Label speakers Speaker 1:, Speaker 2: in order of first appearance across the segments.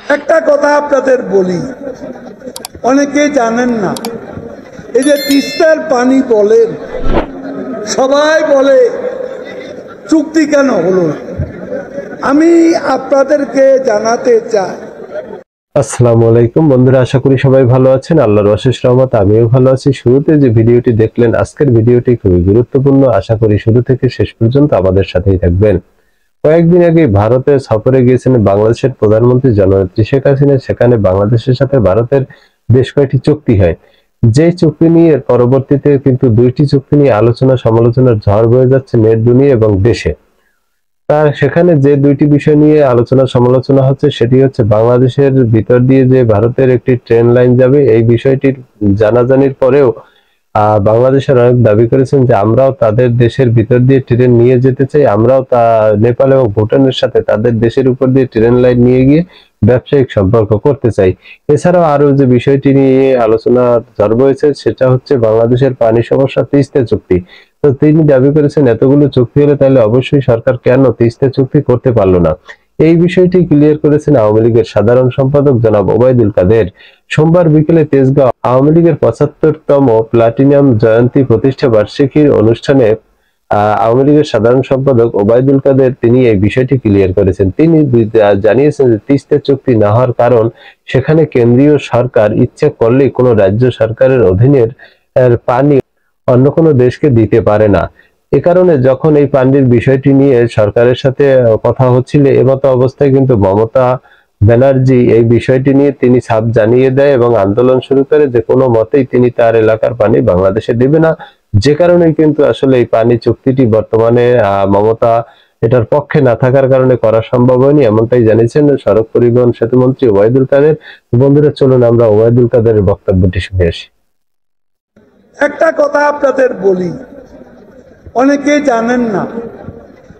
Speaker 1: একটা কথা আপনাদের বলি, অনেকে জানেন না, এই যে তিস্তার পানি বলেন, সবাই বলে চুক্তি কেন হলো না। আমি আপনাদেরকে জানাতে চাই।
Speaker 2: আসসালামু আলাইকুম বন্ধুরা, আশা করি সবাই ভালো আছেন। আল্লাহর অশেষ রহমতে আমিও ভালো আছি। শুরুতে যে ভিডিওটি দেখলেন, আজকের ভিডিওটি খুবই গুরুত্বপূর্ণ। আশা করি শুরু থেকে শেষ পর্যন্ত আমাদের সাথেই থাকবেন। কয়েকদিন আগে ভারতে সফরে গিয়েছেন বাংলাদেশের প্রধানমন্ত্রী জননেত্রী শেখ হাসিনা। সেখানে বাংলাদেশের সাথে ভারতের বেশ কয়েকটি চুক্তি হয়। যে চুক্তি নিয়ে পরবর্তীতে কিন্তু দুইটি চুক্তি নিয়ে আলোচনা সমালোচনার ঝড় বয়ে যাচ্ছে নেট দুনিয়া এবং দেশে। তার সেখানে যে দুইটি বিষয় নিয়ে আলোচনা সমালোচনা হচ্ছে, সেটি হচ্ছে বাংলাদেশের ভিতর দিয়ে যে ভারতের একটি ট্রেন লাইন যাবে, এই বিষয়টির জানাজানির পরেও বাংলাদেশের অনেক দাবি করেছেন যে আমরাও তাদের দেশের ভিতর দিয়ে ট্রেন নিয়ে যেতে চাই, আমরাও নেপাল এবং ভুটানের সাথে তাদের দেশের উপর দিয়ে ট্রেন লাইন নিয়ে গিয়ে ব্যবসায়িক সম্পর্ক করতে চাই। এছাড়াও আরো যে বিষয়টি নিয়ে আলোচনা ঝড় বয়েছে, সেটা হচ্ছে বাংলাদেশের পানি সমস্যা, তিস্তা চুক্তি। তো তিনি দাবি করেছেন এতগুলো চুক্তি হলে তাহলে অবশ্যই সরকার কেন তিস্তা চুক্তি করতে পারলো না। এই বিষয়টি ক্লিয়ার করেছেন আওয়ামী লীগের সাধারণ সম্পাদক জনাব ওবায়দুল কাদের। সোমবার বিকেলে তেজগাঁও আওয়ামী লীগের ৭৫তম প্লাটিনাম জয়ন্তী প্রতিষ্ঠা বার্ষিকীর অনুষ্ঠানে আওয়ামী লীগের সাধারণ সম্পাদক ওবায়দুল কাদের তিনি এই বিষয়টি ক্লিয়ার করেছেন। তিনি জানিয়েছেন যে তিস্তা চুক্তি না হওয়ার কারণ, সেখানে কেন্দ্রীয় সরকার ইচ্ছা করলেই কোনো রাজ্য সরকারের অধীনের পানি অন্য কোনো দেশকে দিতে পারে না। এ কারণে যখন এই পানির বিষয়টি নিয়ে সরকারের সাথে কথা হচ্ছিল, এমতো অবস্থায় কিন্তু মমতা ব্যানার্জি এই বিষয়টি নিয়ে তিনি ছাপ জানিয়ে দেয় এবং আন্দোলন শুরু করে যে কোনো মতেই তিনি তার এলাকার পানি বাংলাদেশে দেবে না। যে কারণে কিন্তু আসলে এই পানি চুক্তিটি বর্তমানে মমতা এটার পক্ষে না থাকার কারণে করা সম্ভব হয়নি, এমনটাই জানিয়েছেন সড়ক পরিবহন সেতুমন্ত্রী ওবায়দুল কাদের। বন্ধুরা, চলুন আমরা ওবায়দুল কাদেরের বক্তব্যটি শুনে আসি।
Speaker 1: একটা কথা আপনাদের বলি, অনেকে জানেন না,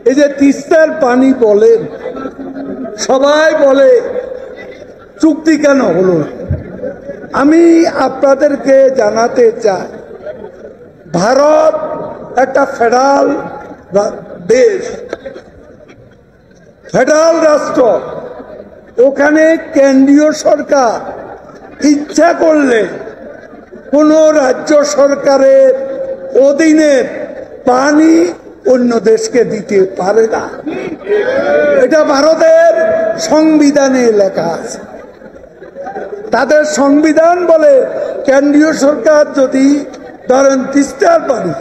Speaker 1: এই যে তিস্তার পানি বলেন, সবাই বলে চুক্তি কেন হলো না। আমি আপনাদেরকে জানাতে চাই, ভারত একটা ফেডারেল দেশ, ফেডারেল রাষ্ট্র। ওখানে কেন্দ্রীয় সরকার ইচ্ছা করলে কোনো রাজ্য সরকারের অধীনের পানি অন্য দেশকে দিতে পারে না। এটা ভারতের সংবিধানে লেখা আছে। তাদের সংবিধান বলে কেন্দ্রীয় সরকার যদি ধরেন তিস্তার পানি,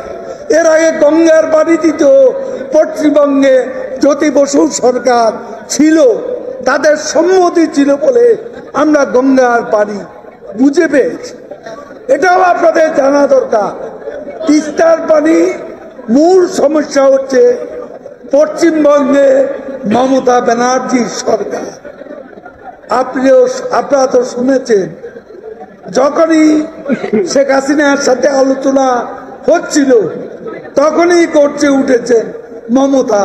Speaker 1: এর আগে গঙ্গার পানি দিত, পশ্চিমবঙ্গে জ্যোতি বসু সরকার ছিল, তাদের সম্মতি ছিল বলে আমরা গঙ্গার পানি বুঝে পেয়েছি। এটাও আপনাদের জানা দরকার। তিস্তার পানি মূল সমস্যা হচ্ছে পশ্চিমবঙ্গে মমতা ব্যানার্জির সরকার। আপনারা তো শুনেছেন, যখনই শেখ হাসিনার সাথে আলোচনা হচ্ছিল তখনই করছে উঠেছেন মমতা,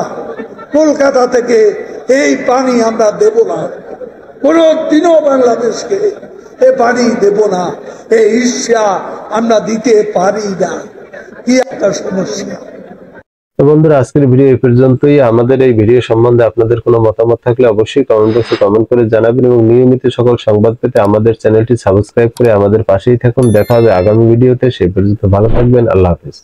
Speaker 1: কলকাতা থেকে এই পানি আমরা দেব না, কোনো দিনও বাংলাদেশকে এ পানি দেব না, এই ঈর্ষা আমরা দিতে পারি না। কি একটা সমস্যা।
Speaker 2: তো বন্ধুরা, আজকের ভিডিও এই পর্যন্তই। আমাদের এই ভিডিও সম্বন্ধে আপনাদের কোনো মতামত থাকলে অবশ্যই কমেন্ট বক্সে কমেন্ট করে জানাবেন এবং নিয়মিত সকল সংবাদ পেতে আমাদের চ্যানেলটি সাবস্ক্রাইব করে আমাদের পাশেই থাকুন। দেখা হবে আগামী ভিডিওতে। সেই পর্যন্ত ভালো থাকবেন। আল্লাহ হাফেজ।